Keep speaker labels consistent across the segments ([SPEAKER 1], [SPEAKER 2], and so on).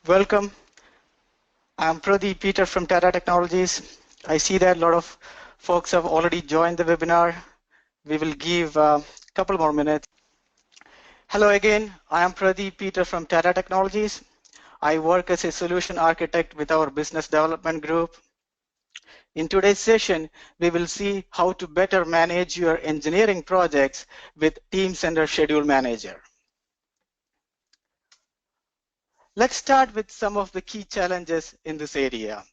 [SPEAKER 1] Welcome. I'm Pradeep Peter from Tata Technologies. I see that a lot of folks have already joined the webinar. We will give a couple more minutes. Hello again. I am Pradeep Peter from Tata Technologies. I work as a solution architect with our business development group. In today's session, we will see how to better manage your engineering projects with Teamcenter Schedule Manager. Let's start with some of the key challenges in this area.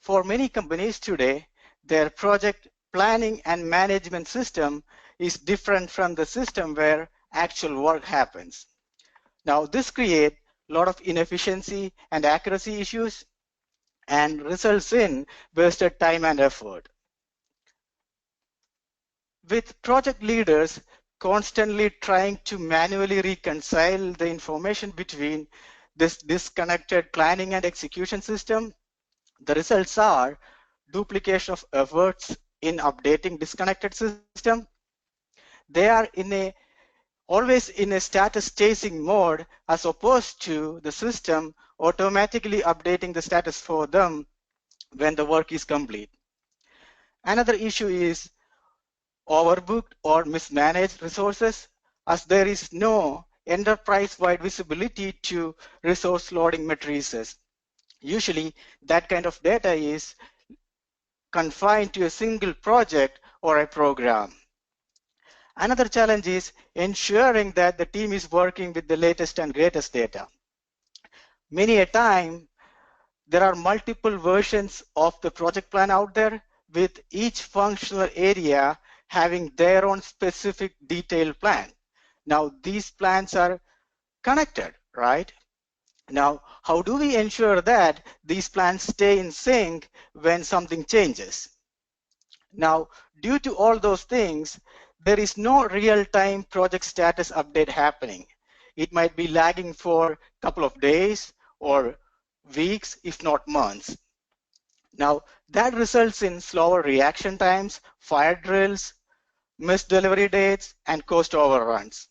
[SPEAKER 1] For many companies today, their project planning and management system is different from the system where actual work happens. Now, this creates a lot of inefficiency and accuracy issues and results in wasted time and effort. With project leaders constantly trying to manually reconcile the information between this disconnected planning and execution system, the results are duplication of efforts in updating disconnected system. They are always in a status chasing mode as opposed to the system automatically updating the status for them when the work is complete. Another issue is overbooked or mismanaged resources, as there is no enterprise-wide visibility to resource loading matrices. Usually that kind of data is confined to a single project or a program. Another challenge is ensuring that the team is working with the latest and greatest data. Many a time, there are multiple versions of the project plan out there, with each functional area having their own specific detailed plan. Now, these plans are connected, right? Now, how do we ensure that these plans stay in sync when something changes? Now, due to all those things, there is no real-time project status update happening. It might be lagging for a couple of days or weeks, if not months. Now, that results in slower reaction times, fire drills, missed delivery dates, and cost overruns.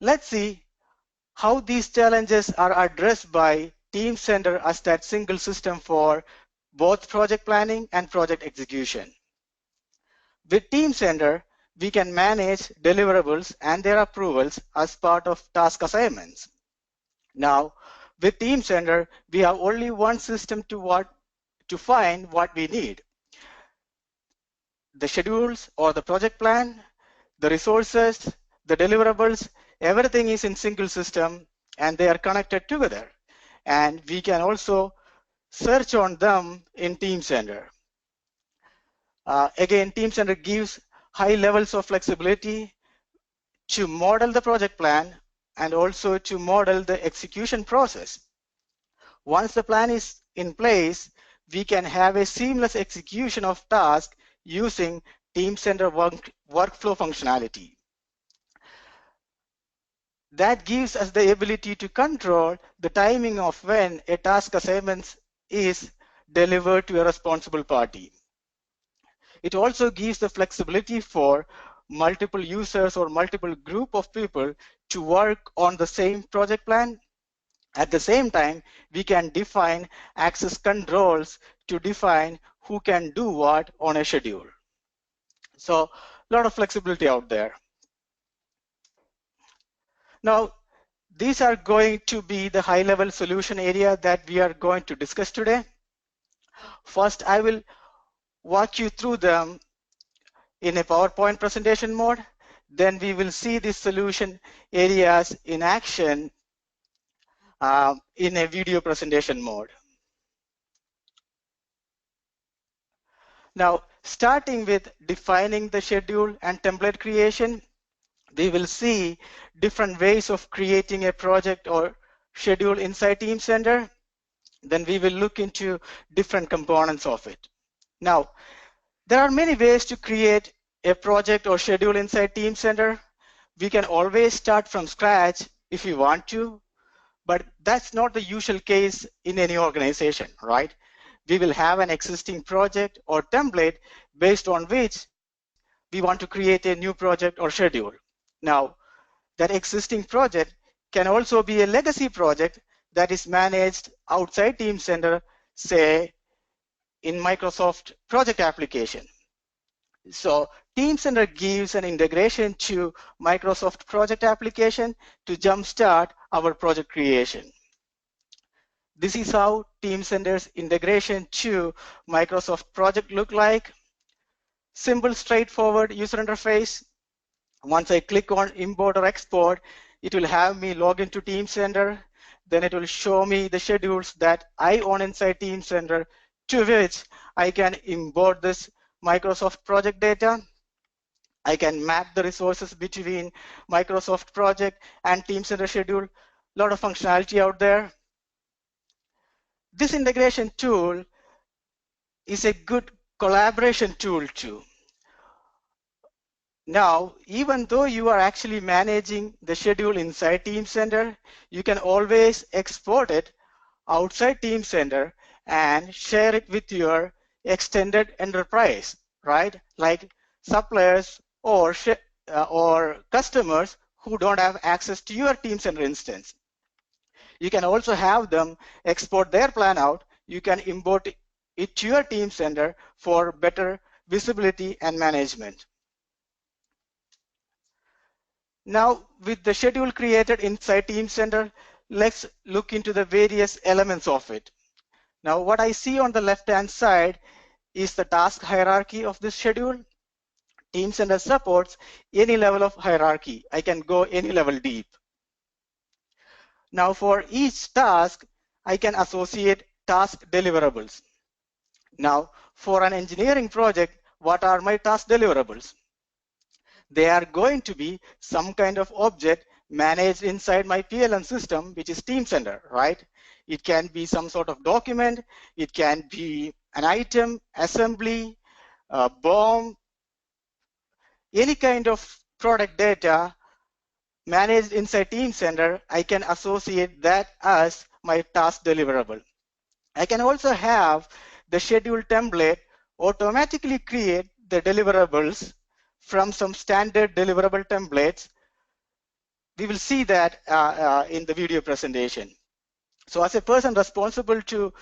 [SPEAKER 1] Let's see how these challenges are addressed by Teamcenter as that single system for both project planning and project execution. With Teamcenter, we can manage deliverables and their approvals as part of task assignments. Now, with Teamcenter, we have only one system to find what we need. The schedules or the project plan, the resources, the deliverables, everything is in single system and they are connected together. And we can also search on them in Teamcenter. Again, Teamcenter gives high levels of flexibility to model the project plan and also to model the execution process. Once the plan is in place, we can have a seamless execution of tasks using Teamcenter workflow functionality. That gives us the ability to control the timing of when a task assignment is delivered to a responsible party. It also gives the flexibility for multiple users or multiple group of people to work on the same project plan. At the same time, we can define access controls to define who can do what on a schedule. So a lot of flexibility out there. Now, these are going to be the high-level solution area that we are going to discuss today. First, I will walk you through them in a PowerPoint presentation mode. Then we will see these solution areas in action in a video presentation mode. Now, starting with defining the schedule and template creation, we will see different ways of creating a project or schedule inside Teamcenter. Then we will look into different components of it. Now, there are many ways to create a project or schedule inside Teamcenter. We can always start from scratch if we want to, but that's not the usual case in any organization, right? We will have an existing project or template based on which we want to create a new project or schedule. Now, that existing project can also be a legacy project that is managed outside Teamcenter, say in Microsoft project application. So Teamcenter gives an integration to Microsoft project application to jumpstart our project creation. This is how Teamcenter's integration to Microsoft project look like. Simple, straightforward user interface. Once I click on import or export, it will have me log into Teamcenter. Then it will show me the schedules that I own inside Teamcenter, to which I can import this Microsoft project data. I can map the resources between Microsoft project and Teamcenter schedule. A lot of functionality out there. This integration tool is a good collaboration tool too. Now, even though you are actually managing the schedule inside Teamcenter, you can always export it outside Teamcenter and share it with your extended enterprise, right? Like suppliers or customers who don't have access to your Teamcenter instance. You can also have them export their plan out. You can import it to your Teamcenter for better visibility and management. Now, with the schedule created inside Teamcenter, let's look into the various elements of it. Now, what I see on the left-hand side is the task hierarchy of this schedule. Teamcenter supports any level of hierarchy. I can go any level deep. Now, for each task, I can associate task deliverables. Now, for an engineering project, what are my task deliverables? They are going to be some kind of object managed inside my PLM system, which is Teamcenter, right? It can be some sort of document. It can be an item, assembly, BOM, any kind of product data managed inside Teamcenter. I can associate that as my task deliverable. I can also have the schedule template automatically create the deliverables from some standard deliverable templates. We will see that in the video presentation. So as a person responsible to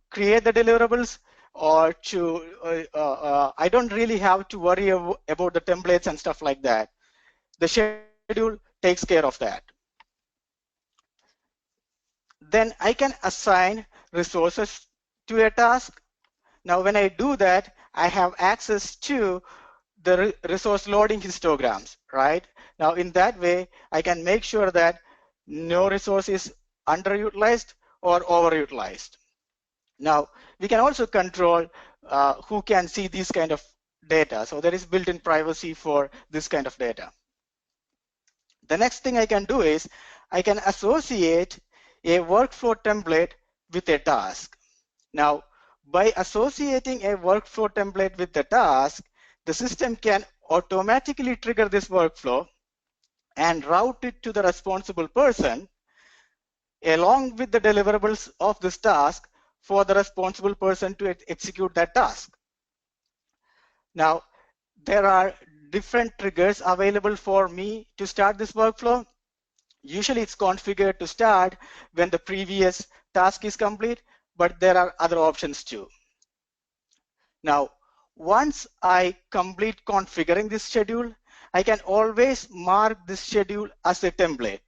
[SPEAKER 1] create the deliverables or I don't really have to worry about the templates and stuff like that. The schedule takes care of that. Then I can assign resources to a task. Now, when I do that, I have access to the resource loading histograms, right? Now, in that way, I can make sure that no resource is underutilized or overutilized. Now, we can also control who can see these kind of data. So there is built-in privacy for this kind of data. The next thing I can do is I can associate a workflow template with a task. Now, by associating a workflow template with the task, the system can automatically trigger this workflow and route it to the responsible person along with the deliverables of this task for the responsible person to execute that task. Now, there are different triggers available for me to start this workflow. Usually it's configured to start when the previous task is complete, but there are other options too. Now, once I complete configuring this schedule, I can always mark this schedule as a template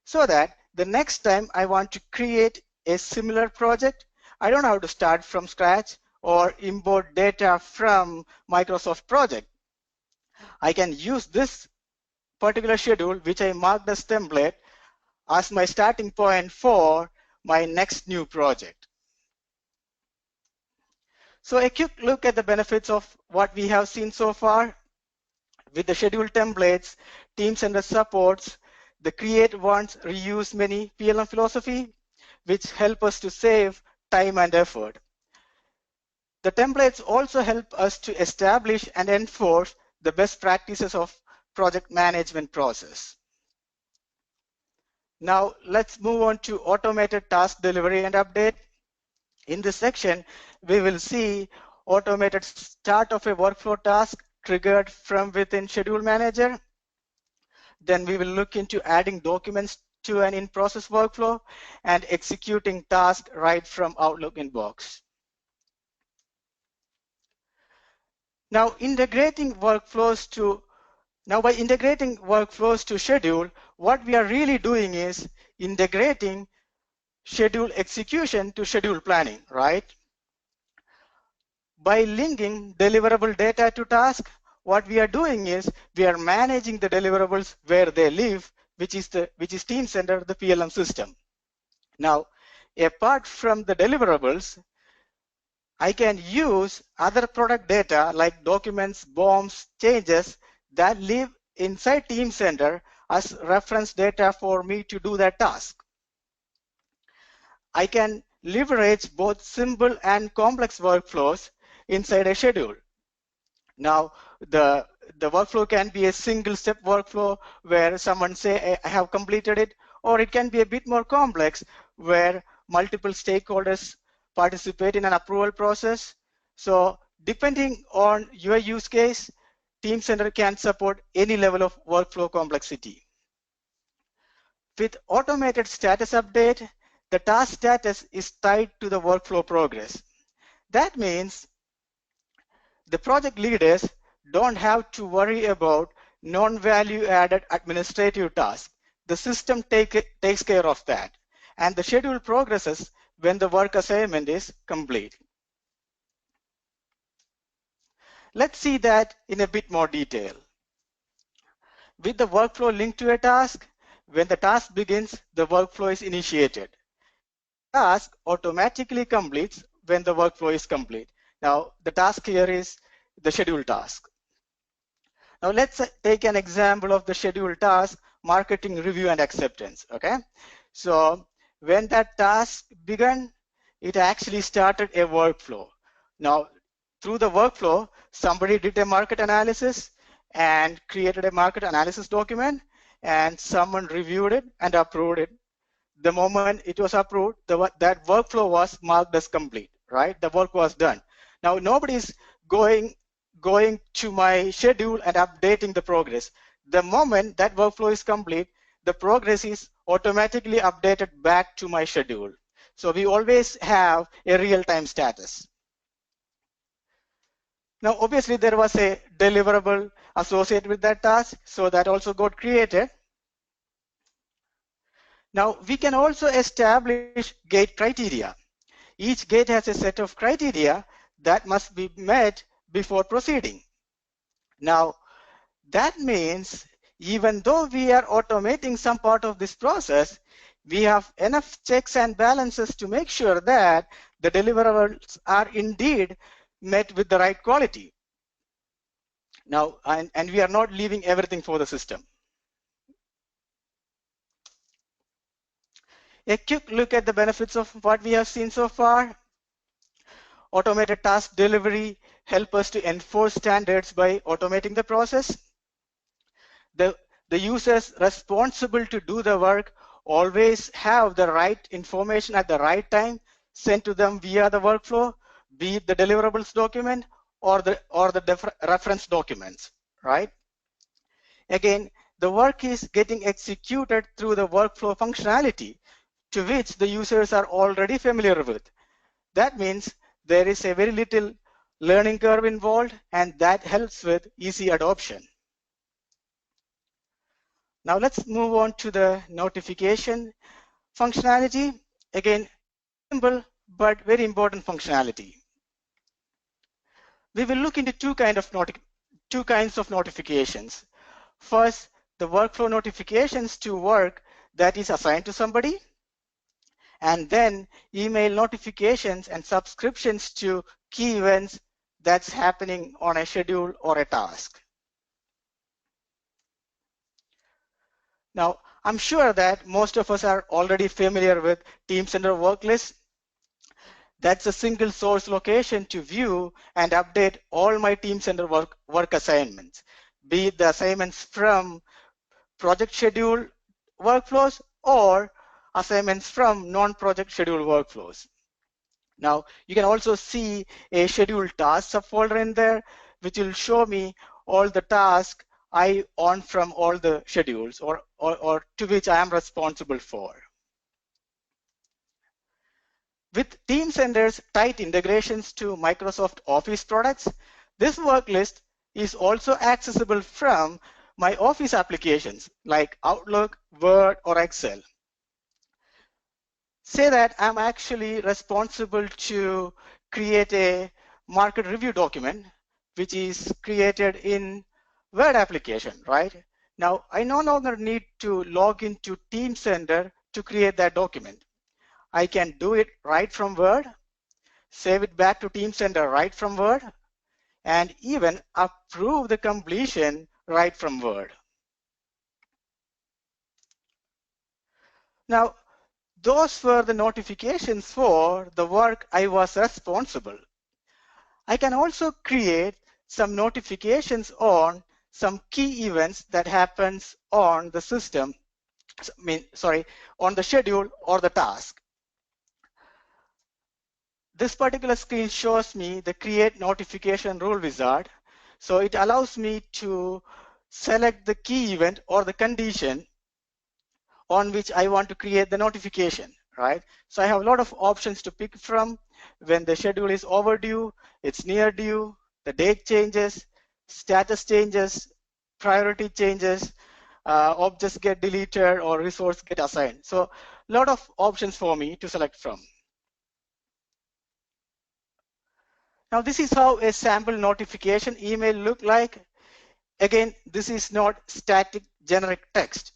[SPEAKER 1] so that the next time I want to create a similar project, I don't have to start from scratch or import data from Microsoft project. I can use this particular schedule, which I marked as template, as my starting point for my next new project. So a quick look at the benefits of what we have seen so far. With the schedule templates, Teamcenter supports the create once, reuse many PLM philosophy, which help us to save time and effort. The templates also help us to establish and enforce the best practices of project management process. Now let's move on to automated task delivery and update. In this section, we will see automated start of a workflow task triggered from within Schedule Manager. Then we will look into adding documents to an in-process workflow and executing tasks right from Outlook inbox. Now, by integrating workflows to schedule, what we are really doing is integrating schedule execution to schedule planning, right? By linking deliverable data to task, what we are doing is we are managing the deliverables where they live, which is Teamcenter, the PLM system. Now, apart from the deliverables, I can use other product data like documents, BOMs, changes that live inside Teamcenter as reference data for me to do that task. I can leverage both simple and complex workflows inside a schedule. Now, the workflow can be a single step workflow where someone say, I have completed it, or it can be a bit more complex where multiple stakeholders participate in an approval process. So depending on your use case, Teamcenter can support any level of workflow complexity. With automated status update, the task status is tied to the workflow progress. That means the project leaders don't have to worry about non-value added administrative tasks. The system takes care of that, and the schedule progresses when the work assignment is complete. Let's see that in a bit more detail. With the workflow linked to a task, when the task begins, the workflow is initiated. Task automatically completes when the workflow is complete. Now, the task here is the schedule task. Now, let's take an example of the schedule task, marketing review and acceptance. Okay, so when that task began, it actually started a workflow. Now, through the workflow, somebody did a market analysis and created a market analysis document, and someone reviewed it and approved it. The moment it was approved, that workflow was marked as complete, right? The work was done. Now, nobody's going to my schedule and updating the progress. The moment that workflow is complete, the progress is automatically updated back to my schedule. So we always have a real-time status. Now, obviously, there was a deliverable associated with that task, so that also got created. Now, we can also establish gate criteria. Each gate has a set of criteria that must be met before proceeding. Now, that means even though we are automating some part of this process, we have enough checks and balances to make sure that the deliverables are indeed met with the right quality. Now, and we are not leaving everything for the system. A quick look at the benefits of what we have seen so far. Automated task delivery help us to enforce standards by automating the process. The users responsible to do the work always have the right information at the right time sent to them via the workflow, be it the deliverables document or the reference documents, right? Again, the work is getting executed through the workflow functionality to which the users are already familiar with. That means there is a very little learning curve involved, and that helps with easy adoption. Now let's move on to the notification functionality. Again, simple but very important functionality. We will look into two kinds of notifications. First, the workflow notifications to work that is assigned to somebody, and then email notifications and subscriptions to key events that's happening on a schedule or a task. Now, I'm sure that most of us are already familiar with Teamcenter Worklist. That's a single source location to view and update all my Teamcenter work assignments, be it the assignments from project schedule workflows or assignments from non-project schedule workflows. Now, you can also see a scheduled task subfolder in there, which will show me all the tasks I on from all the schedules or to which I am responsible for. With Teamcenter's tight integrations to Microsoft Office products, this work list is also accessible from my Office applications like Outlook, Word, or Excel. Say that I'm actually responsible to create a market review document, which is created in Word application, right? Now, I no longer need to log into Teamcenter to create that document. I can do it right from Word, save it back to Teamcenter right from Word, and even approve the completion right from Word. Now, those were the notifications for the work I was responsible. I can also create some notifications on some key events that happens on the system, on the schedule or the task. This particular screen shows me the create notification rule wizard. So it allows me to select the key event or the condition on which I want to create the notification, right? So I have a lot of options to pick from. When the schedule is overdue, it's near due, the date changes, status changes, priority changes, objects get deleted or resource get assigned. So a lot of options for me to select from. Now this is how a sample notification email look like. Again, this is not static generic text.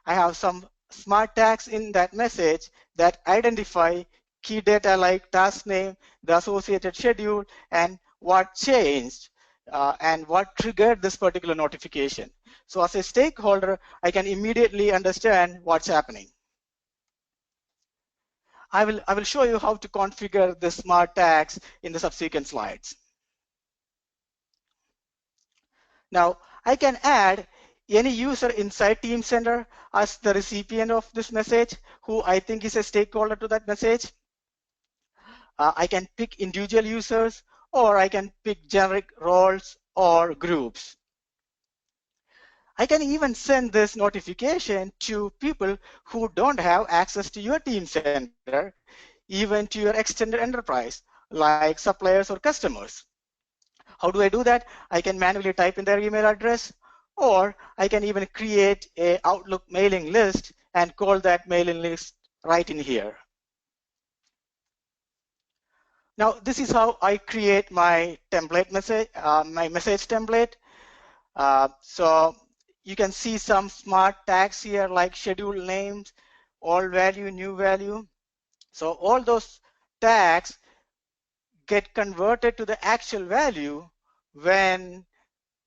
[SPEAKER 1] I have some smart tags in that message that identify key data like task name, the associated schedule, and what changed and what triggered this particular notification. So as a stakeholder, I can immediately understand what's happening. I will show you how to configure the smart tags in the subsequent slides. Now, I can add any user inside Teamcenter as the recipient of this message, who I think is a stakeholder to that message. I can pick individual users, or I can pick generic roles or groups. I can even send this notification to people who don't have access to your Teamcenter, even to your extended enterprise, like suppliers or customers. How do I do that? I can manually type in their email address, or I can even create a Outlook mailing list and call that mailing list right in here. Now, this is how I create my template message, my message template. So you can see some smart tags here like schedule names, all value, new value. So all those tags get converted to the actual value when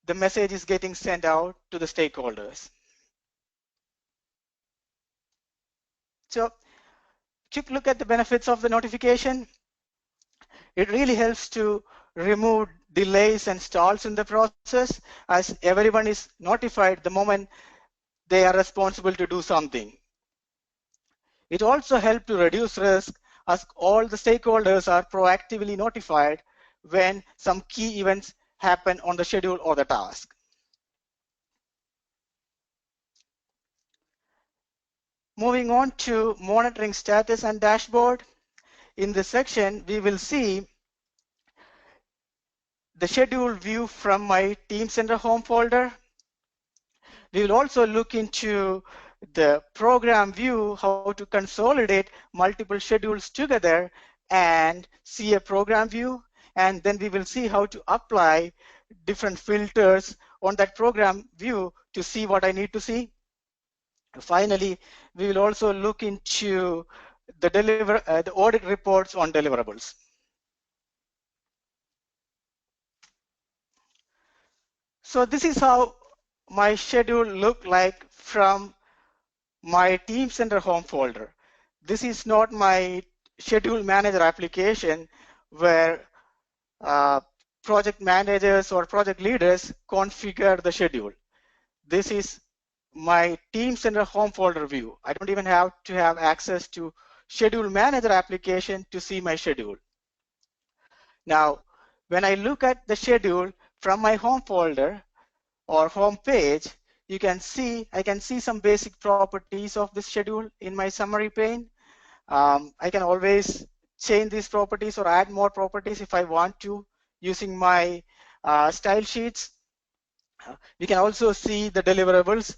[SPEAKER 1] the message is getting sent out to the stakeholders. So quick look at the benefits of the notification. It really helps to remove delays and stalls in the process, as everyone is notified the moment they are responsible to do something. It also helps to reduce risk, as all the stakeholders are proactively notified when some key events happen on the schedule or the task. Moving on to monitoring status and dashboard. In this section, we will see the schedule view from my Teamcenter home folder. We will also look into the program view, how to consolidate multiple schedules together and see a program view. And then we will see how to apply different filters on that program view to see what I need to see. Finally, we will also look into the audit reports on deliverables. So this is how my schedule look like from my Teamcenter home folder. This is not my schedule manager application where project managers or project leaders configure the schedule. This is my Teamcenter home folder view. I don't even have to have access to schedule manager application to see my schedule. Now, when I look at the schedule from my home folder, or home page, I can see some basic properties of this schedule in my summary pane. I can always change these properties or add more properties if I want to using my style sheets. We can also see the deliverables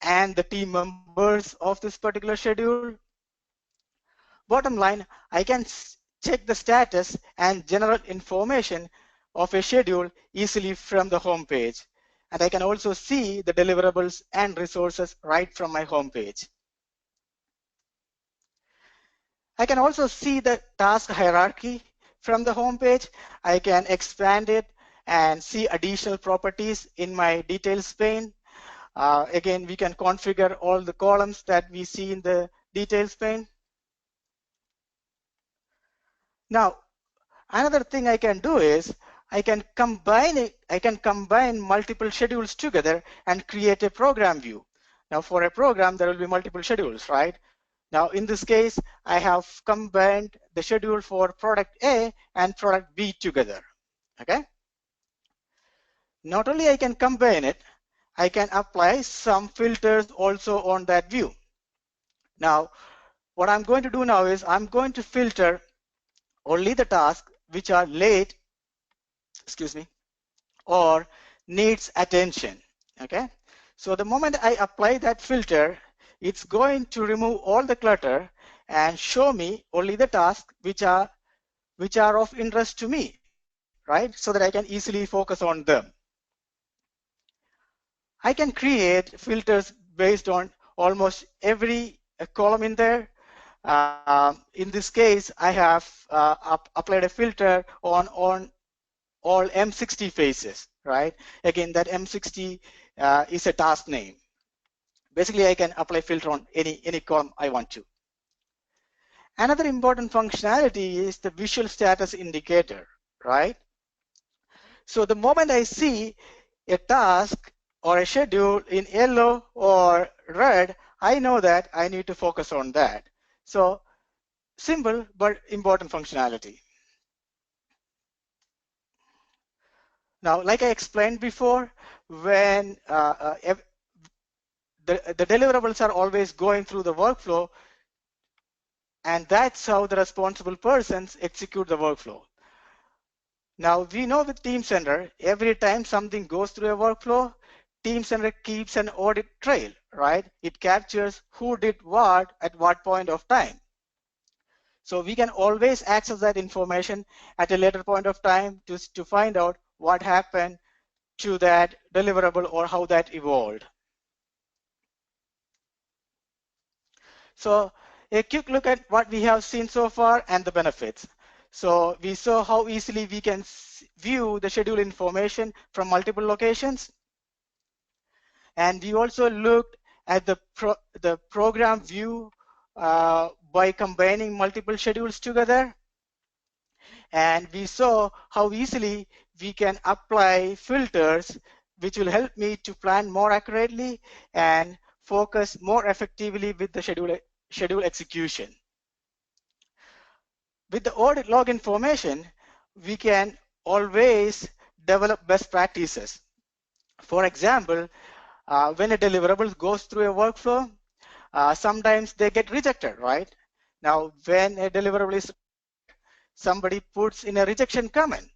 [SPEAKER 1] and the team members of this particular schedule. Bottom line, I can check the status and general information of a schedule easily from the home page. And I can also see the deliverables and resources right from my home page. I can also see the task hierarchy from the home page. I can expand it and see additional properties in my details pane. Again, we can configure all the columns that we see in the details pane. Now, another thing I can do is I can combine multiple schedules together and create a program view. Now, for a program, there will be multiple schedules, right? Now, in this case, I have combined the schedule for product A and product B together, okay? Not only I can combine it, I can apply some filters also on that view. Now, what I'm going to do now is I'm going to filter only the tasks which are late, excuse me, or needs attention, okay? So the moment I apply that filter, it's going to remove all the clutter and show me only the tasks which are of interest to me, right? So that I can easily focus on them. I can create filters based on almost every column in there. In this case, I have applied a filter on all M60 phases, right? Again, that M60 is a task name. Basically, I can apply filter on any column I want to. Another important functionality is the visual status indicator, right? So the moment I see a task or a schedule in yellow or red, I know that I need to focus on that. So simple but important functionality. Now, like I explained before, when the deliverables are always going through the workflow, and that's how the responsible persons execute the workflow. Now, we know with Teamcenter, every time something goes through a workflow, Teamcenter keeps an audit trail, right? It captures who did what at what point of time. So we can always access that information at a later point of time to find out what happened to that deliverable or how that evolved. So a quick look at what we have seen so far and the benefits. So we saw how easily we can view the schedule information from multiple locations. And we also looked at the program view by combining multiple schedules together. And we saw how easily we can apply filters which will help me to plan more accurately and focus more effectively with the schedule execution. With the audit log information, we can always develop best practices. For example, when a deliverable goes through a workflow, sometimes they get rejected, right? Now, when a deliverable is rejected, somebody puts in a rejection comment,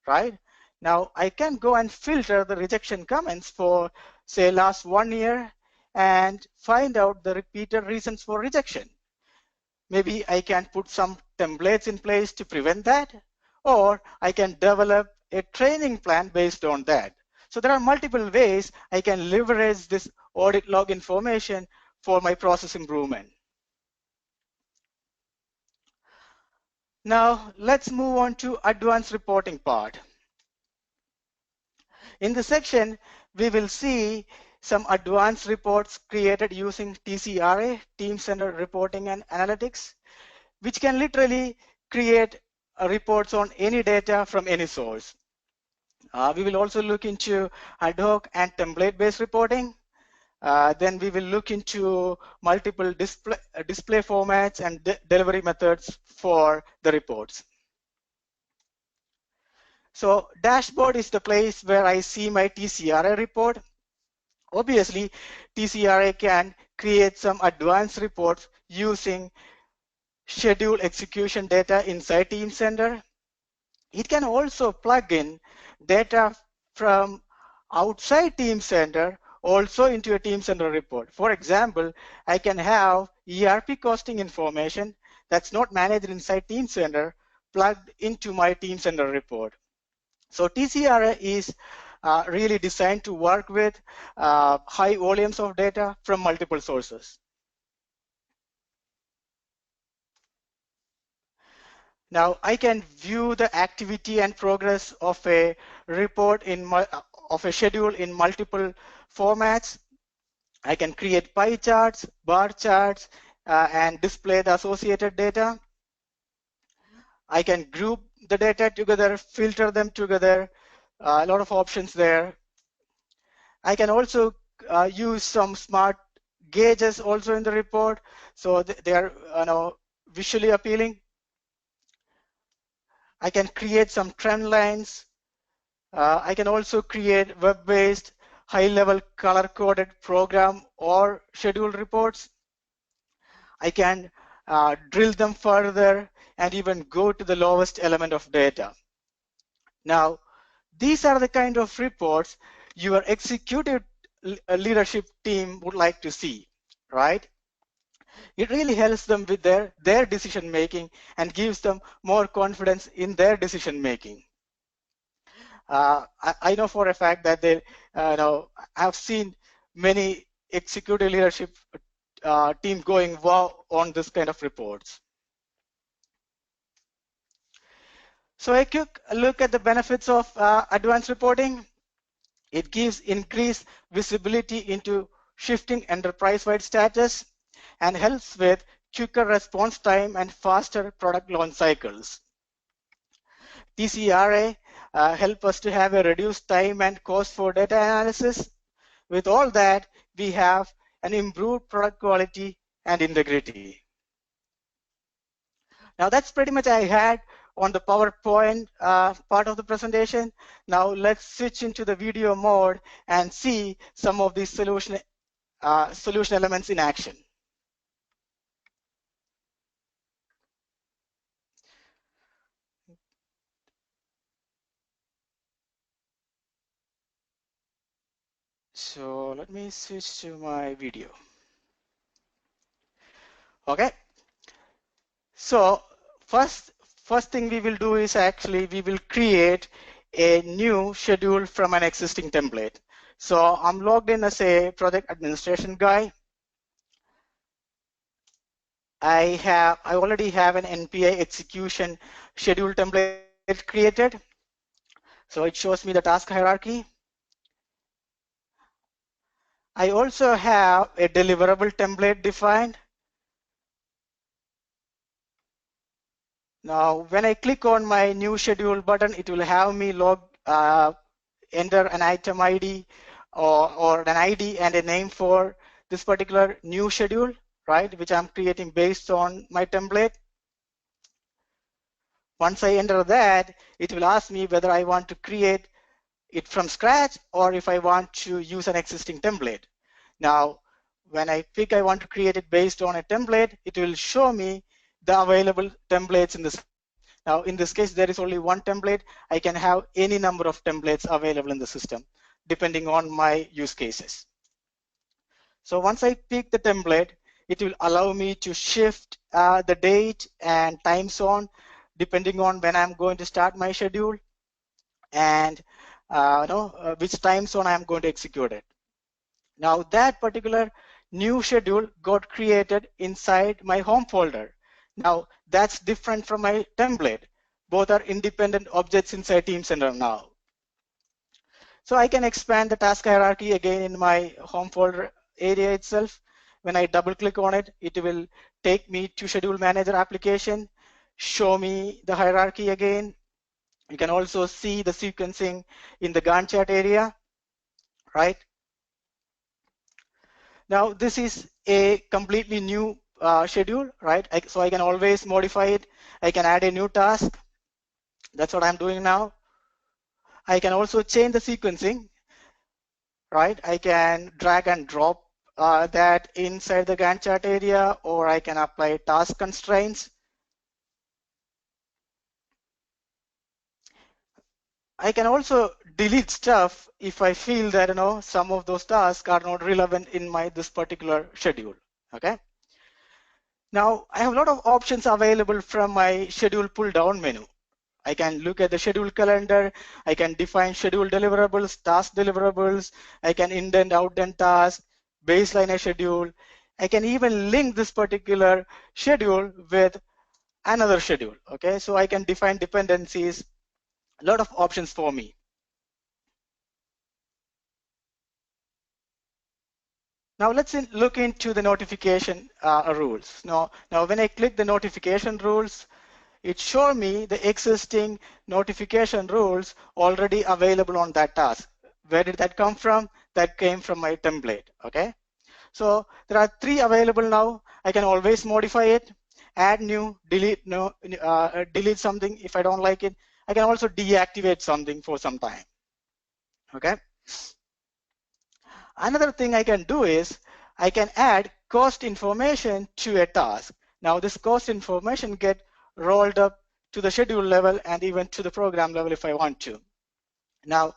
[SPEAKER 1] right? Now, I can go and filter the rejection comments for, say, last 1 year and find out the repeated reasons for rejection. Maybe I can put some templates in place to prevent that, or I can develop a training plan based on that. So there are multiple ways I can leverage this audit log information for my process improvement. Now let's move on to advanced reporting part. In this section, we will see some advanced reports created using TCRA, Teamcenter Reporting and Analytics, which can literally create reports on any data from any source. We will also look into ad hoc and template-based reporting. Then we will look into multiple display formats and delivery methods for the reports. So dashboard is the place where I see my TCRA report. Obviously, TCRA can create some advanced reports using schedule execution data inside Teamcenter. It can also plug in data from outside Teamcenter also into a Teamcenter report. For example, I can have ERP costing information that's not managed inside Teamcenter plugged into my Teamcenter report. So TCRA is really designed to work with high volumes of data from multiple sources. Now I can view the activity and progress of a report of a schedule in multiple formats. I can create pie charts, bar charts, and display the associated data. I can group the data together, filter them together, a lot of options there. I can also use some smart gauges also in the report, so they are visually appealing. I can create some trend lines. I can also create web-based, high-level color-coded program or schedule reports. I can drill them further and even go to the lowest element of data. Now, these are the kind of reports your executive leadership team would like to see, right? It really helps them with their decision making and gives them more confidence in their decision making. I know for a fact that they have seen many executive leadership team going wow on this kind of reports. So a quick look at the benefits of advanced reporting. It gives increased visibility into shifting enterprise-wide status and helps with quicker response time and faster product launch cycles. TCRA help us to have a reduced time and cost for data analysis. With all that, we have an improved product quality and integrity. Now that's pretty much I had on the PowerPoint part of the presentation. Now let's switch into the video mode and see some of these solution elements in action. So let me switch to my video. Okay. So first thing we will do is actually we will create a new schedule from an existing template. So I'm logged in as a project administration guy. I already have an NPI execution schedule template created. So it shows me the task hierarchy. I also have a deliverable template defined. Now, when I click on my new schedule button, it will have me enter an item ID or an ID and a name for this particular new schedule, right, which I'm creating based on my template. Once I enter that, it will ask me whether I want to create it from scratch or if I want to use an existing template. Now, when I pick I want to create it based on a template, it will show me the available templates in this. Now, in this case, there is only one template. I can have any number of templates available in the system, depending on my use cases. So once I pick the template, it will allow me to shift the date and time zone, depending on when I'm going to start my schedule and which time zone I'm going to execute it. Now that particular new schedule got created inside my home folder. Now that's different from my template. Both are independent objects inside Teamcenter now. So I can expand the task hierarchy again in my home folder area itself. When I double click on it, it will take me to Schedule Manager application, show me the hierarchy again. You can also see the sequencing in the Gantt chart area, right? Now this is a completely new schedule, right? So I can always modify it. I can add a new task. That's what I'm doing now. I can also change the sequencing, right? I can drag and drop that inside the Gantt chart area, or I can apply task constraints. I can also delete stuff if I feel that some of those tasks are not relevant in this particular schedule. Okay. Now I have a lot of options available from my schedule pull down menu. I can look at the schedule calendar. I can define schedule deliverables, task deliverables. I can indent, outdent tasks, baseline a schedule. I can even link this particular schedule with another schedule. Okay, so I can define dependencies. A lot of options for me. Now let's look into the notification rules. Now when I click the notification rules, it shows me the existing notification rules already available on that task. Where did that come from? That came from my template. Okay. So there are 3 available now. I can always modify it, add new, delete delete something if I don't like it. I can also deactivate something for some time. Okay. Another thing I can do is I can add cost information to a task. Now this cost information get rolled up to the schedule level and even to the program level if I want to. Now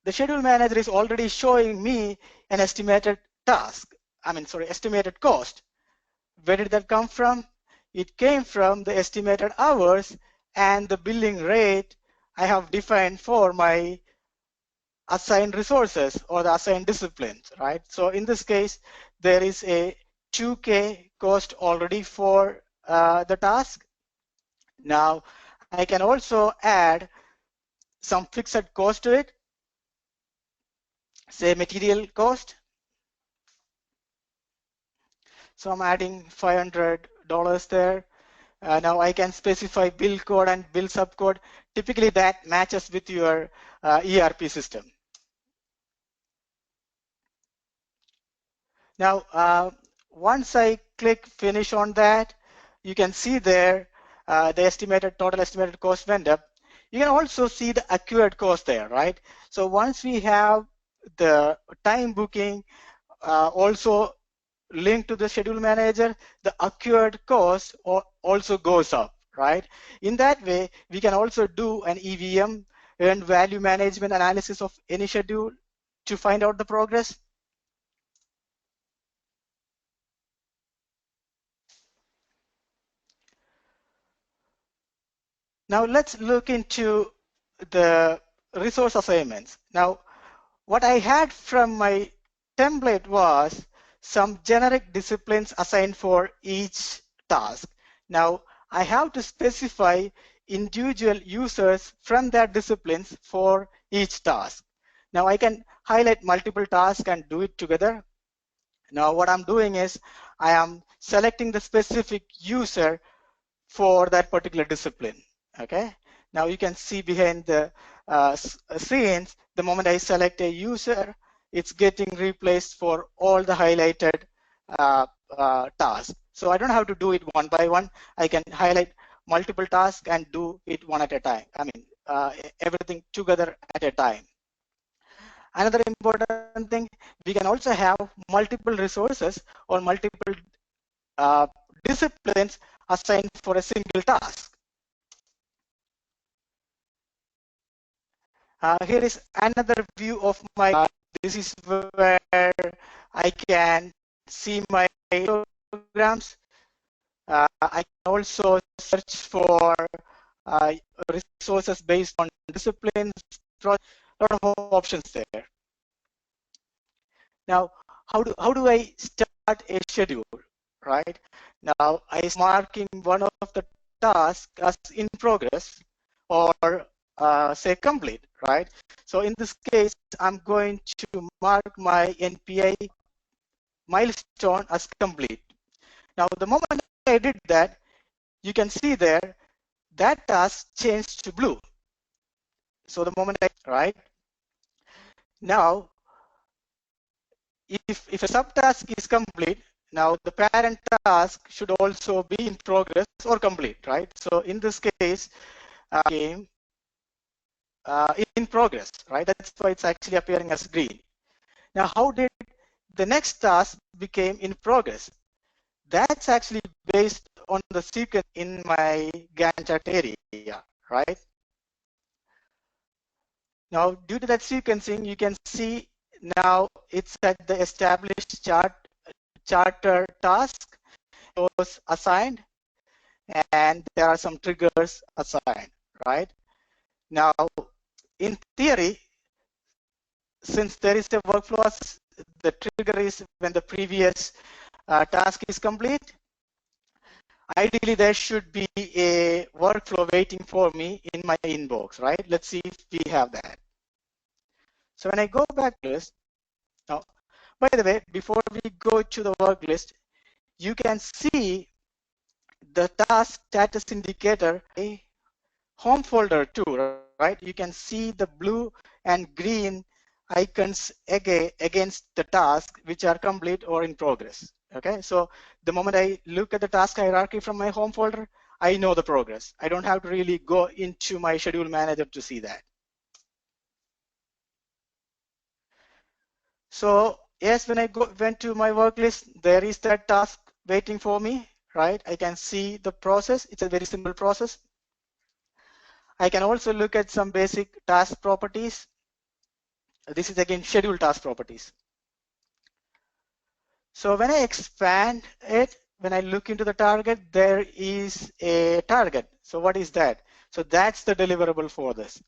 [SPEAKER 1] the schedule manager is already showing me an estimated estimated cost. Where did that come from? It came from the estimated hours and the billing rate I have defined for my assigned resources or the assigned disciplines, right? So in this case, there is a 2K cost already for the task. Now, I can also add some fixed cost to it, say material cost. So I'm adding $500 there. Now I can specify bill code and bill subcode. Typically that matches with your ERP system. Now, once I click finish on that, you can see there the total estimated cost went up. You can also see the accrued cost there, right? So once we have the time booking also linked to the schedule manager, the accrued cost also goes up, right? In that way, we can also do an EVM and value management analysis of any schedule to find out the progress. Now let's look into the resource assignments. Now, what I had from my template was some generic disciplines assigned for each task. Now, I have to specify individual users from that disciplines for each task. Now, I can highlight multiple tasks and do it together. Now, what I'm doing is I am selecting the specific user for that particular discipline. Okay. Now you can see behind the scenes, the moment I select a user, it's getting replaced for all the highlighted tasks. So I don't have to do it one by one. I can highlight multiple tasks and do it one at a time. Everything together at a time. Another important thing, we can also have multiple resources or multiple disciplines assigned for a single task. Here is another view of my, this is where I can see my programs. I can also search for resources based on disciplines, a lot of options there. Now, how do I start a schedule, right? Now, I am marking one of the tasks as in progress or say complete, right? So in this case, I'm going to mark my NPI milestone as complete. Now, the moment I did that, you can see there that task changed to blue. So the moment right? Now, if a subtask is complete, now the parent task should also be in progress or complete, right? So in this case, game in progress, right? That's why it's actually appearing as green. Now, how did the next task became in progress? That's actually based on the sequence in my Gantt chart area, right? Now, due to that sequencing, you can see now it's at the established charter task was assigned, and there are some triggers assigned, right? Now, in theory, since there is a workflow, the trigger is when the previous task is complete. Ideally, there should be a workflow waiting for me in my inbox, right? Let's see if we have that. So when I go back to this, now, by the way, before we go to the work list, you can see the task status indicator, a home folder too, right? You can see the blue and green icons against the task which are complete or in progress. Okay, so the moment I look at the task hierarchy from my home folder, I know the progress. I don't have to really go into my schedule manager to see that. So yes, when I went to my work list, there is that task waiting for me, right? I can see the process. It's a very simple process. I can also look at some basic task properties. This is again schedule task properties. So when I expand it, when I look into the target, there is a target. So what is that? So that's the deliverable for this.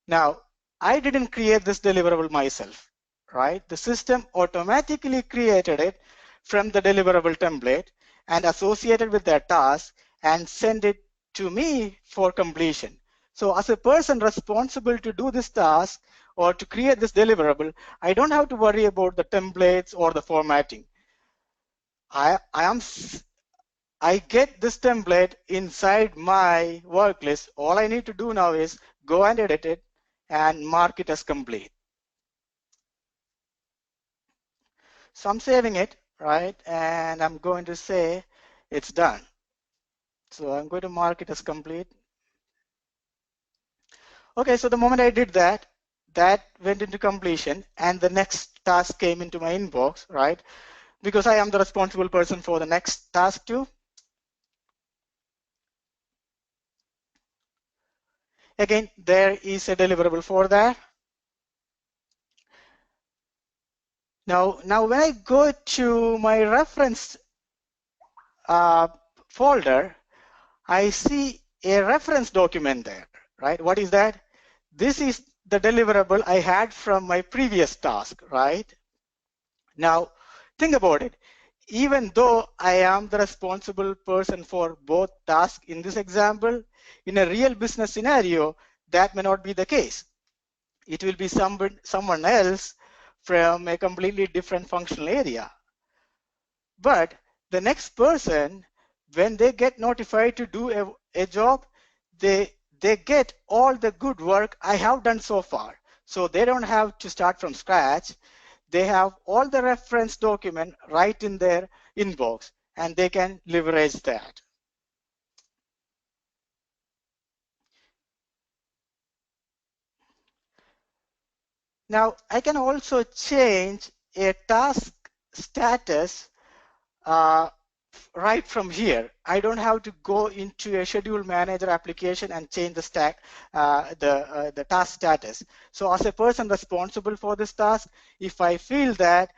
[SPEAKER 1] Now, I didn't create this deliverable myself, right? The system automatically created it from the deliverable template and associated with that task and send it to me for completion. So as a person responsible to do this task or to create this deliverable, I don't have to worry about the templates or the formatting. I get this template inside my work list. All I need to do now is go and edit it and mark it as complete. So I'm saving it, right? And I'm going to say it's done. So I'm going to mark it as complete. Okay, so the moment I did that, that went into completion and the next task came into my inbox, right? Because I am the responsible person for the next task too. Again, there is a deliverable for that. Now when I go to my reference folder, I see a reference document there, right? What is that? This is the deliverable I had from my previous task, right? Now, think about it. Even though I am the responsible person for both tasks in this example, in a real business scenario, that may not be the case. It will be someone else from a completely different functional area. But the next person, when they get notified to do a job, they get all the good work I have done so far. So they don't have to start from scratch. They have all the reference document right in their inbox and they can leverage that. Now I can also change a task status right from here. I don't have to go into a schedule manager application and change the task status. So as a person responsible for this task, if I feel that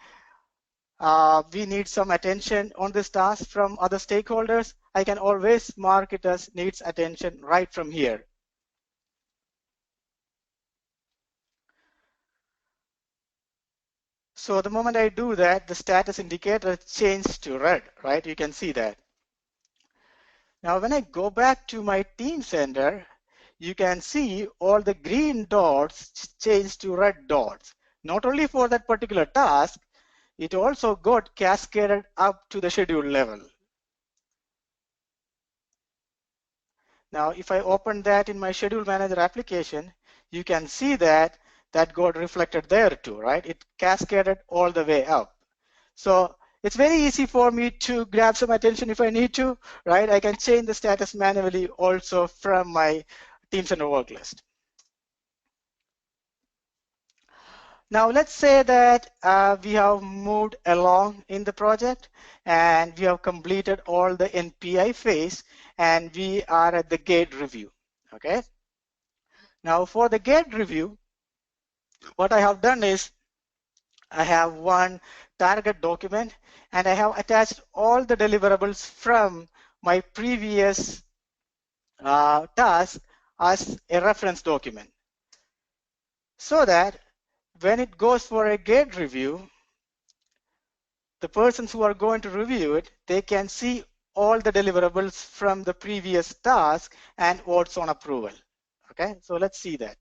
[SPEAKER 1] we need some attention on this task from other stakeholders, I can always mark it as needs attention right from here. So the moment I do that, the status indicator changes to red, right? You can see that. Now, when I go back to my Teamcenter, you can see all the green dots change to red dots. Not only for that particular task, it also got cascaded up to the schedule level. Now, if I open that in my schedule manager application, you can see that that got reflected there too, right? It cascaded all the way up. So it's very easy for me to grab some attention if I need to, right? I can change the status manually also from my Teamcenter work list. Now let's say that we have moved along in the project and we have completed all the NPI phase and we are at the gate review. Okay. Now for the gate review, what I have done is I have one target document and I have attached all the deliverables from my previous task as a reference document so that when it goes for a gate review, the persons who are going to review it, they can see all the deliverables from the previous task and what's on approval. Okay, so let's see that.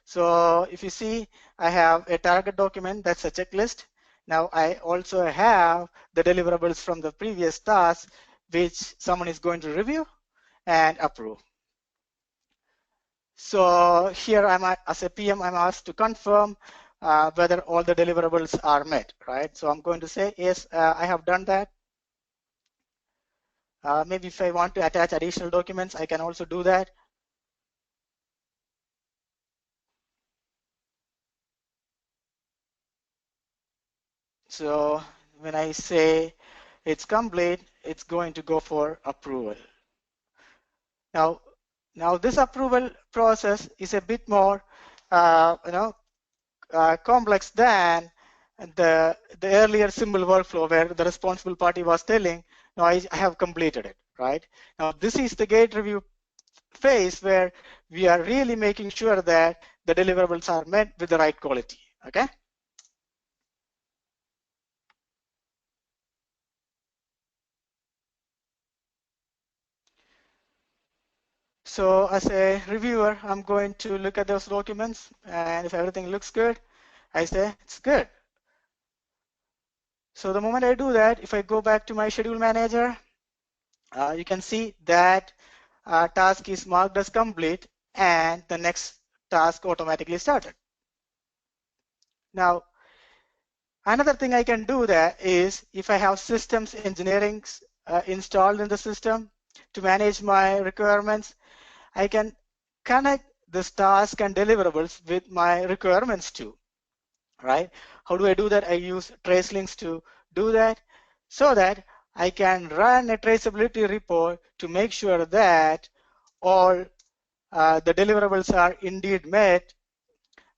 [SPEAKER 1] So if you see, I have a target document, that's a checklist. Now I also have the deliverables from the previous task, which someone is going to review and approve. So here as a PM, I'm asked to confirm whether all the deliverables are met, right? So I'm going to say, yes, I have done that. Maybe if I want to attach additional documents, I can also do that. So when I say it's complete, it's going to go for approval. Now this approval process is a bit more, complex than the earlier simple workflow where the responsible party was telling, no, I have completed it, right? Now this is the gate review phase where we are really making sure that the deliverables are met with the right quality, okay? So as a reviewer, I'm going to look at those documents, and if everything looks good, I say it's good. So the moment I do that, if I go back to my schedule manager, you can see that task is marked as complete and the next task automatically started. Now, another thing I can do there is if I have systems engineering installed in the system to manage my requirements, I can connect this task and deliverables with my requirements too, right? How do I do that? I use trace links to do that so that I can run a traceability report to make sure that all the deliverables are indeed met,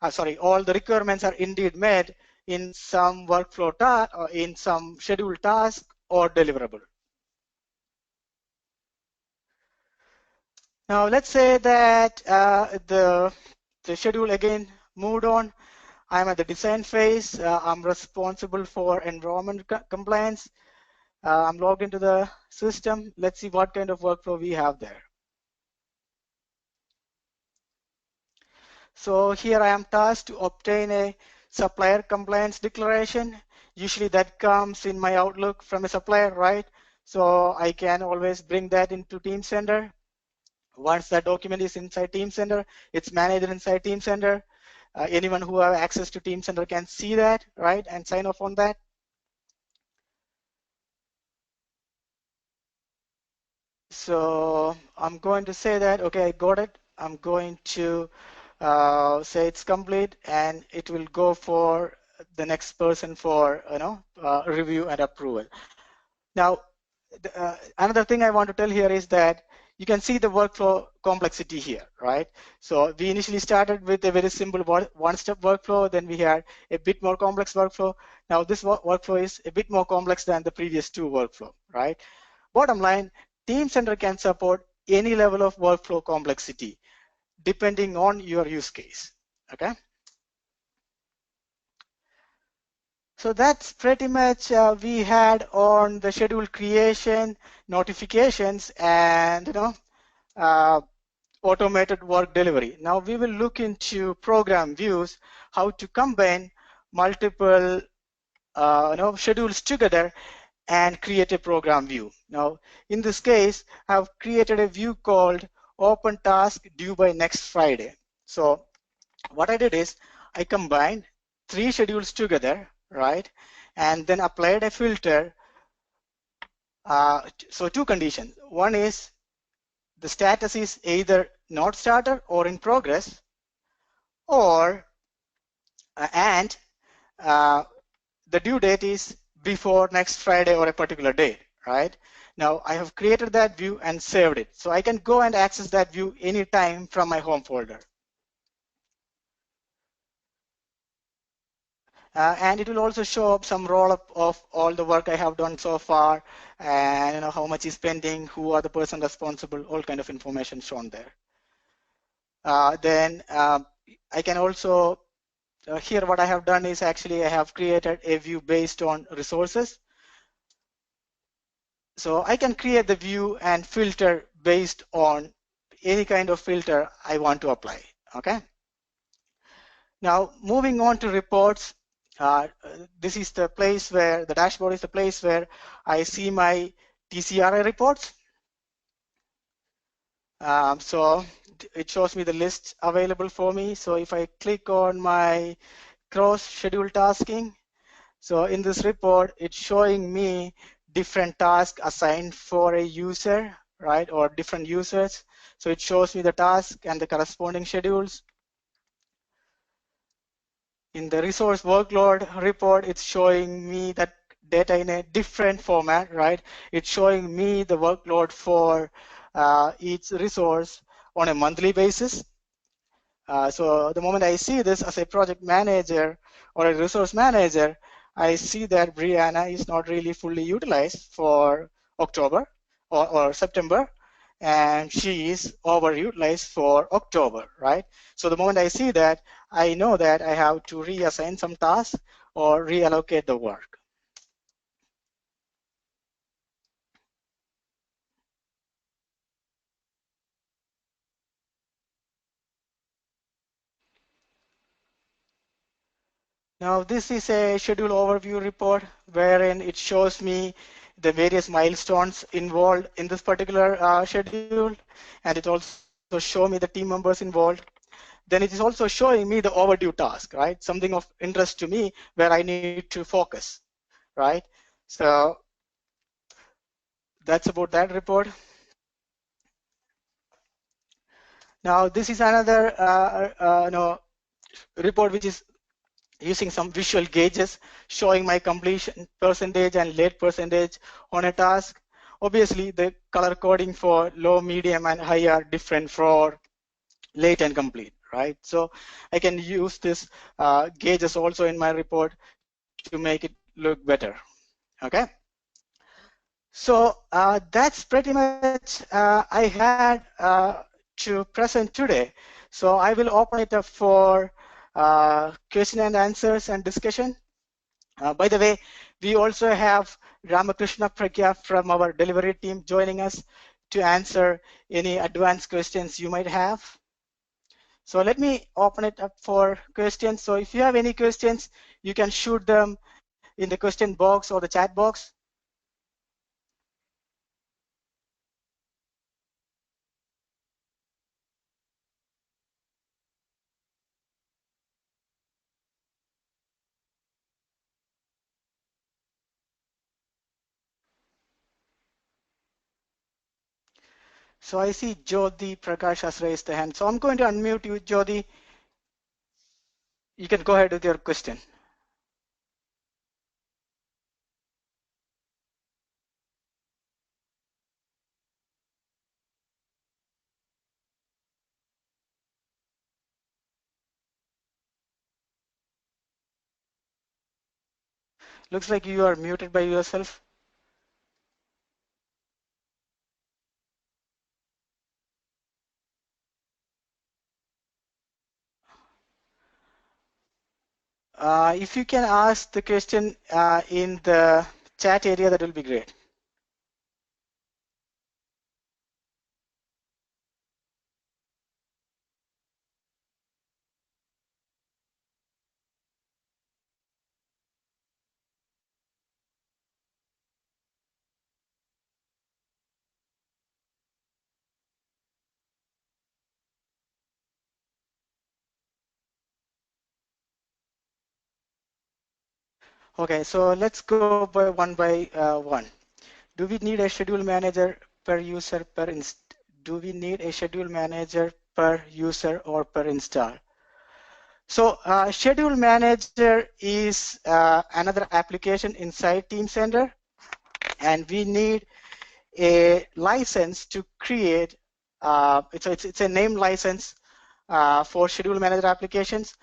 [SPEAKER 1] all the requirements are indeed met in some workflow task or in some scheduled task or deliverable. Now let's say that the schedule again moved on. I'm at the design phase. I'm responsible for environment compliance. I'm logged into the system. Let's see what kind of workflow we have there. So here I am tasked to obtain a supplier compliance declaration. Usually that comes in my Outlook from a supplier, right? So I can always bring that into Teamcenter. Once that document is inside Teamcenter, it's managed inside Teamcenter. Anyone who have access to Teamcenter can see that, right, and sign off on that. So I'm going to say that, okay, I got it. I'm going to say it's complete, and it will go for the next person for review and approval. Now, another thing I want to tell here is that you can see the workflow complexity here, right? So we initially started with a very simple one-step workflow, then we had a bit more complex workflow. Now this workflow is a bit more complex than the previous two workflow, right? Bottom line, Teamcenter can support any level of workflow complexity depending on your use case, okay? So that's pretty much we had on the schedule creation, notifications, and automated work delivery. Now we will look into program views, how to combine multiple schedules together and create a program view. Now in this case, I've created a view called open task due by next Friday. So what I did is I combined 3 schedules together, right? And then applied a filter. So 2 conditions. One is the status is either not started or in progress, or and the due date is before next Friday or a particular date, right? Now I have created that view and saved it. So I can go and access that view anytime from my home folder. And it will also show up some roll-up of all the work I have done so far, and how much is pending, who are the person responsible, all kind of information shown there. Then I can also here what I have done is actually I have created a view based on resources. So I can create the view and filter based on any kind of filter I want to apply. Okay. Now moving on to reports. This is the place where the dashboard is the place where I see my TCRA reports. So it shows me the list available for me. So if I click on my cross schedule tasking, so in this report, it's showing me different tasks assigned for a user, right, or different users. So it shows me the task and the corresponding schedules. In the resource workload report, it's showing me that data in a different format, right? It's showing me the workload for each resource on a monthly basis. So the moment I see this as a project manager or a resource manager, I see that Brianna is not really fully utilized for October or September, and she is overutilized for October, right? So the moment I see that, I know that I have to reassign some tasks or reallocate the work. Now this is a schedule overview report wherein it shows me the various milestones involved in this particular schedule, and it also shows me the team members involved. Then it is also showing me the overdue task, right? Something of interest to me where I need to focus, right? So that's about that report. Now this is another report which is using some visual gauges showing my completion percentage and late percentage on a task. Obviously, the color coding for low, medium, and high are different for late and complete, right? So I can use this gauges also in my report to make it look better, okay? So that's pretty much I had to present today. So I will open it up for question and answers and discussion. By the way, we also have Ramakrishna Pragya from our delivery team joining us to answer any advanced questions you might have. So let me open it up for questions. So if you have any questions, you can shoot them in the question box or the chat box. So I see Jyoti Prakash has raised the hand. So I'm going to unmute you, Jyoti. You can go ahead with your question. Looks like you are muted by yourself. If you can ask the question in the chat area, that will be great. Okay, so let's go by one. Do we need a schedule manager per user per Do we need a schedule manager per user or per install? So Schedule Manager is another application inside Teamcenter, and we need a license to create. It's a name license for Schedule Manager applications.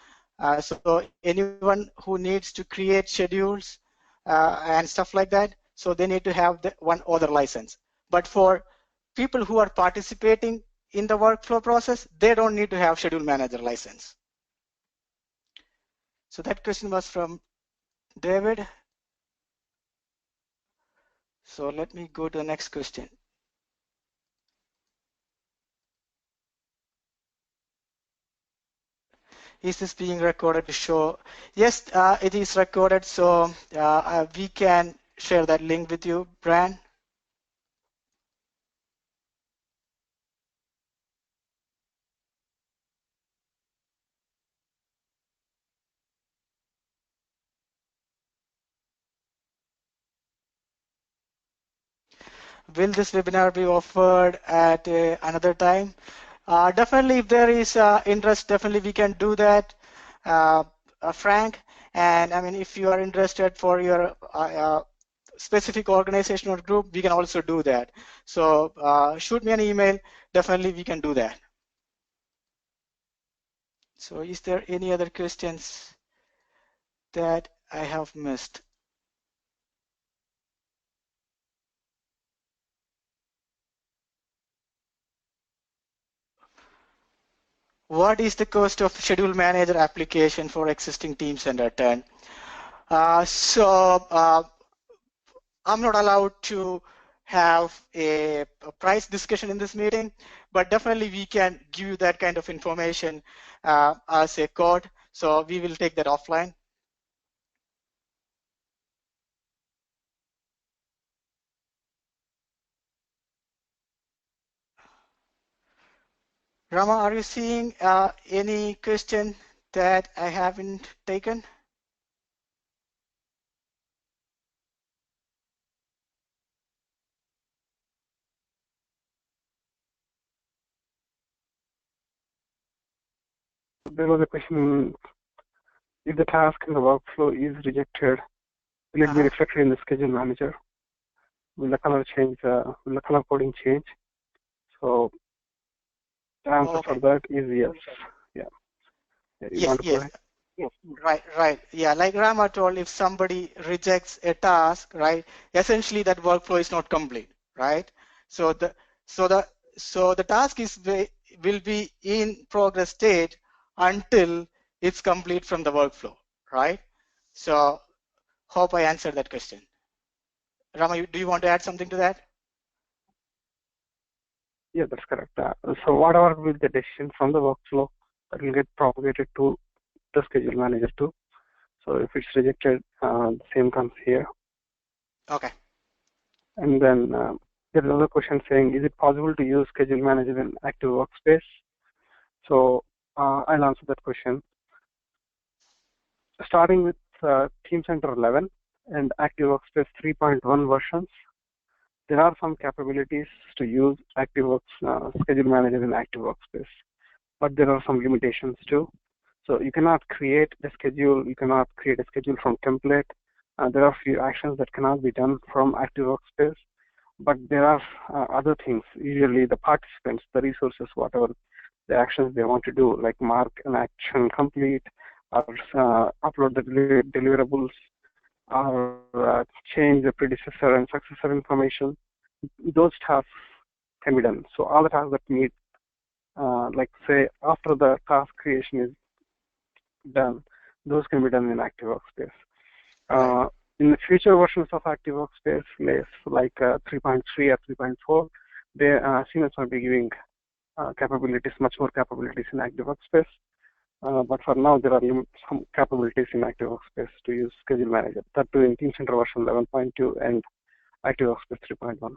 [SPEAKER 1] So anyone who needs to create schedules and stuff like that, so they need to have the one other license. But for people who are participating in the workflow process, they don't need to have Schedule Manager license. So that question was from David. So let me go to the next question. Is this being recorded to show? Yes, it is recorded, so we can share that link with you, Brian. Will this webinar be offered at another time? Definitely, if there is interest, definitely we can do that, Frank. And I mean, if you are interested for your specific organization or group, we can also do that. So shoot me an email. Definitely, we can do that. So is there any other questions that I have missed? What is the cost of schedule manager application for existing Teamcenter 10? I'm not allowed to have a price discussion in this meeting, but definitely we can give you that kind of information as a code. So we will take that offline. Rama, are you seeing any question that I haven't taken?
[SPEAKER 2] There was a question, if the task in the workflow is rejected, will it be reflected in the schedule manager? Will the color change, will the color coding change? So the answer for that is yes. Yeah.
[SPEAKER 1] Yes. Right. Yeah, like Rama told, if somebody rejects a task, right, essentially that workflow is not complete, right? So the task will be in progress state until it's complete from the workflow, right? So hope I answered that question. Rama, do you want to add something to that?
[SPEAKER 2] Yeah, that's correct. So whatever will the decision from the workflow that will get propagated to the schedule manager too. So if it's rejected, the same comes here.
[SPEAKER 1] Okay.
[SPEAKER 2] And then there's another question saying, is it possible to use schedule manager in active workspace? So I'll answer that question. Starting with Teamcenter 11 and Active Workspace 3.1 versions, there are some capabilities to use Schedule Manager in Active Workspace, but there are some limitations too. So you cannot create a schedule, you cannot create a schedule from template. There are a few actions that cannot be done from Active Workspace, but there are other things, usually the participants, the resources, whatever the actions they want to do, like mark an action complete, or upload the deliverables, or change the predecessor and successor information. Those tasks can be done. So all the tasks that need, like say after the task creation is done, those can be done in Active Workspace.
[SPEAKER 1] Right.
[SPEAKER 2] In the future versions of Active Workspace, like 3.3 or 3.4, Siemens will be giving capabilities, much more capabilities in Active Workspace. But for now, there are some capabilities in Active Workspace to use Schedule Manager. That too in Teamcenter version 11.2 and Active Workspace 3.1.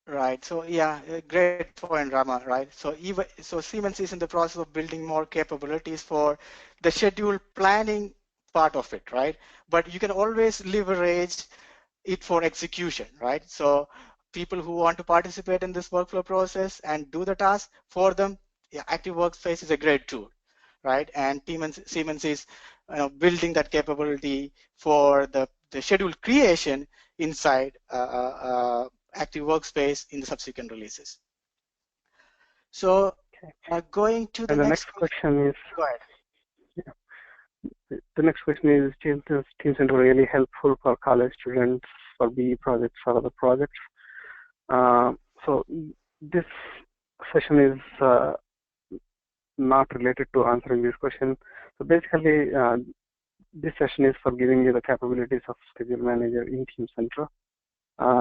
[SPEAKER 1] Right. So yeah, great point, Rama. Right. So Siemens is in the process of building more capabilities for the schedule planning part of it, right? But you can always leverage it for execution, right? So people who want to participate in this workflow process and do the task for them, yeah, Active Workspace is a great tool, right? And Siemens is building that capability for the schedule creation inside Active Workspace in the subsequent releases. So going to the
[SPEAKER 2] and the
[SPEAKER 1] next
[SPEAKER 2] question is,
[SPEAKER 1] go ahead.
[SPEAKER 2] The next question is Teamcenter really helpful for college students, for BE projects, or other projects? So this session is not related to answering this question. So basically, this session is for giving you the capabilities of Schedule Manager in Teamcenter.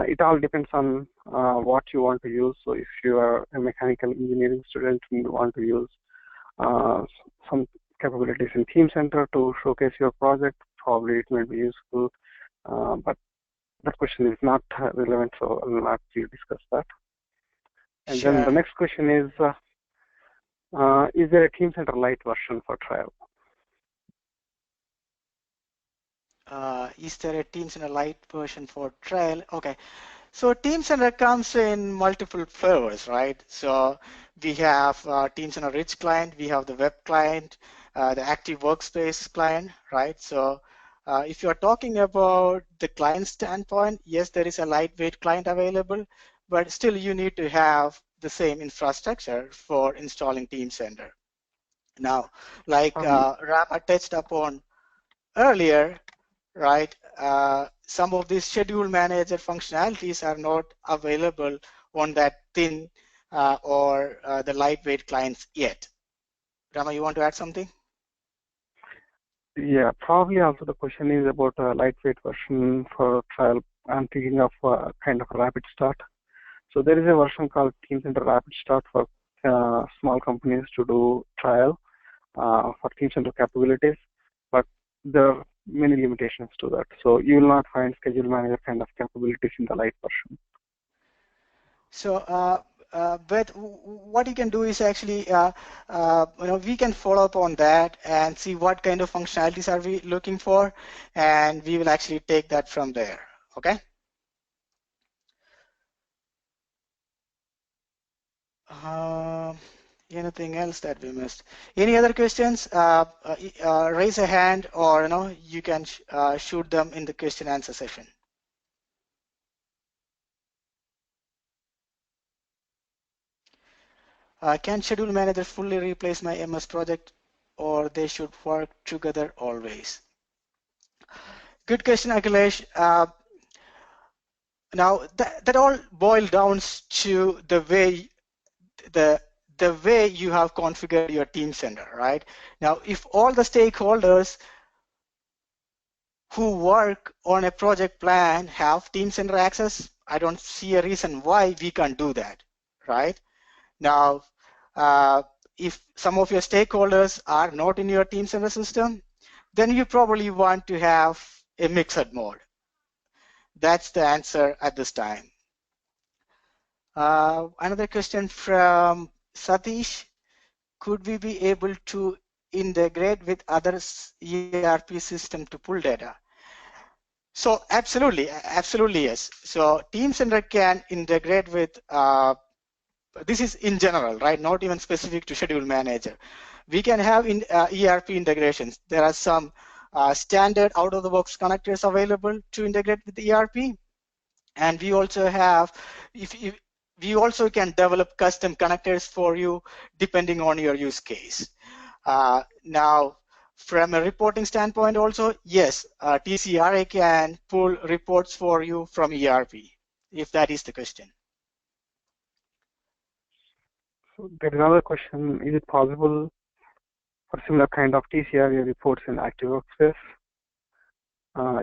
[SPEAKER 2] It all depends on what you want to use. So if you are a mechanical engineering student and you want to use some capabilities in Teamcenter to showcase your project, probably it may be useful, but that question is not relevant, so I will not discuss that. And
[SPEAKER 1] Sure.
[SPEAKER 2] then the next question is there a Teamcenter Lite version for trial?
[SPEAKER 1] Is there a Teamcenter Lite version for trial? Okay. So Teamcenter comes in multiple flavors, right? So we have Teamcenter Rich client, we have the web client, the Active Workspace client, right? So if you're talking about the client standpoint, yes, there is a lightweight client available, but still you need to have the same infrastructure for installing Teamcenter. Now, like Rama touched upon earlier, right? Some of these schedule manager functionalities are not available on that thin or the lightweight clients yet. Rama, you want to add something?
[SPEAKER 2] Yeah, probably also the question is about a lightweight version for trial. I'm thinking of kind of a rapid start. So there is a version called Teamcenter Rapid Start for small companies to do trial for Teamcenter capabilities, but there are many limitations to that. So you will not find Schedule Manager kind of capabilities in the light version.
[SPEAKER 1] So, but what you can do is actually, we can follow up on that and see what kind of functionalities are we looking for, and we will actually take that from there. Okay. Anything else that we missed? Any other questions? Raise a hand, or you can shoot them in the question answer session. Can Schedule Manager fully replace my MS project, or they should work together always? Good question, Akhilesh. Now that all boils down to the way you have configured your Teamcenter, right? Now, if all the stakeholders who work on a project plan have Teamcenter access, I don't see a reason why we can't do that, right? Now, if some of your stakeholders are not in your Teamcenter system, then you probably want to have a mixed mode. That's the answer at this time. Another question from Satish. Could we be able to integrate with other ERP system to pull data? So absolutely yes. So Teamcenter can integrate with, this is in general, right? Not even specific to Schedule Manager. We can have ERP integrations. There are some standard out-of-the-box connectors available to integrate with ERP. And we also have, we also can develop custom connectors for you depending on your use case. Now, from a reporting standpoint also, yes, TCRA can pull reports for you from ERP, if that is the question.
[SPEAKER 2] So there is another question, is it possible for similar kind of TCRA reports in Active Workspace?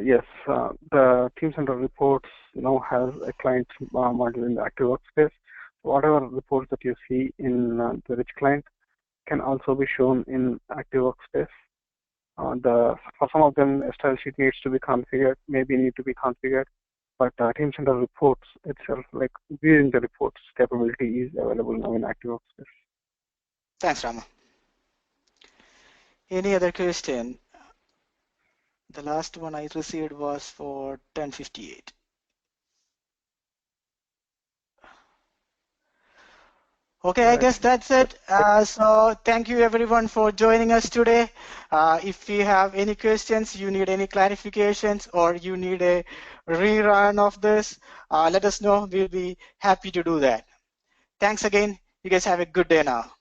[SPEAKER 2] Yes, the Teamcenter reports now has a client module in the Active Workspace. Whatever reports that you see in the Rich client can also be shown in Active Workspace. For some of them, a style sheet needs to be configured, maybe need to be configured, but Teamcenter reports itself, like viewing the reports capability, is available now in Active Workspace.
[SPEAKER 1] Thanks, Rama. Any other question? The last one I received was for 1058. Okay, I
[SPEAKER 2] Right.
[SPEAKER 1] guess that's it. So thank you everyone for joining us today. If you have any questions, you need any clarifications, or you need a rerun of this, let us know. We'll be happy to do that. Thanks again. You guys have a good day now.